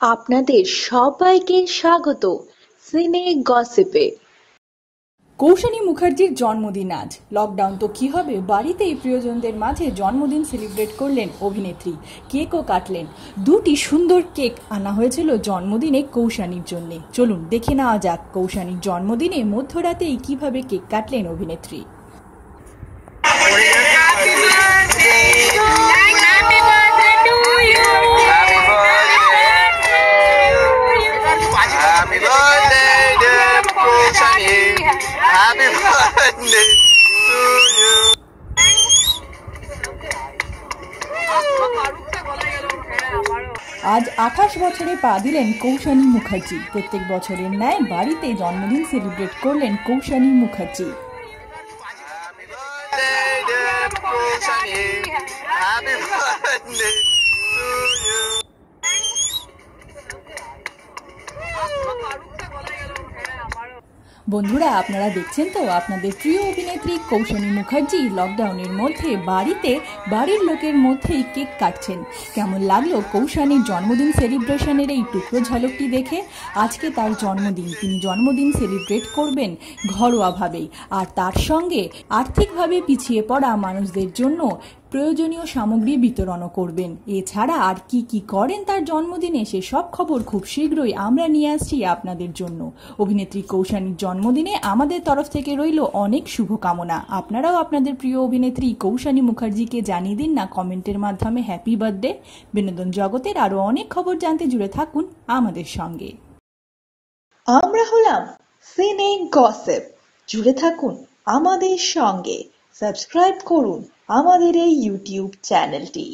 আপনাদের সবাইকে স্বাগত সিনে গসিপে। কৌশানী মুখার্জির জন্মদিন আজ। লকডাউন তো কি হবে, বাড়িতেই প্রিয়জনদের মাঝে জন্মদিন সেলিব্রেট করলেন অভিনেত্রী। কেকও কাটলেন। দুটি সুন্দর কেক আনা হয়েছিল জন্মদিনে কৌশানীর জন্য। চলুন দেখে নেওয়া যাক কৌশানীর জন্মদিনে মধ্যরাতেই কিভাবে কেক কাটলেন অভিনেত্রী। Happy birthday to you. আজ 28 বছরে পা দিলেন কৌশানী মুখার্জি। প্রত্যেক বছরের ন্যায় বাড়িতে জন্মদিন সেলিব্রেট করলেন Koushani Mukherjee. Happy birthday, dear Koshani. Happy birthday to you. বন্ধুরা, আপনারা দেখছেন তো আপনাদের প্রিয় অভিনেত্রী কৌশানী মুখার্জি লকডাউনের মধ্যে বাড়িতে বাড়ির লোকের মধ্যেই কেক কাটছেন। কেমন লাগলো কৌশানীর জন্মদিন সেলিব্রেশনের এই টুকরো ঝলকটি দেখে? আজকে তার জন্মদিন, তিনি জন্মদিন সেলিব্রেট করবেন ঘরোয়াভাবেই, আর তার সঙ্গে আর্থিকভাবে পিছিয়ে পড়া মানুষদের জন্য প্রয়োজনীয় সামগ্রী বিতরণও করবেন। এছাড়া আর কি করেন তার জন্মদিনে, সে সব খবর খুব শীঘ্রই আমরা নিয়ে আসছি আপনাদের জন্য। অভিনেত্রী কৌশানীর জন্মদিনে আমাদের তরফ থেকে রইল অনেক শুভকামনা। আপনারাও আপনাদের প্রিয় অভিনেত্রী কৌশানী মুখার্জিকে জানিয়ে দিন না কমেন্টের মাধ্যমে হ্যাপি বার্থডে। বিনোদন জগতের আরো অনেক খবর জানতে জুড়ে থাকুন আমাদের সঙ্গে। আমরা হলাম সিনে গসিপ, জুড়ে থাকুন আমাদের সঙ্গে। সাবস্ক্রাইব করুন আমাদের এই ইউটিউব চ্যানেলটি।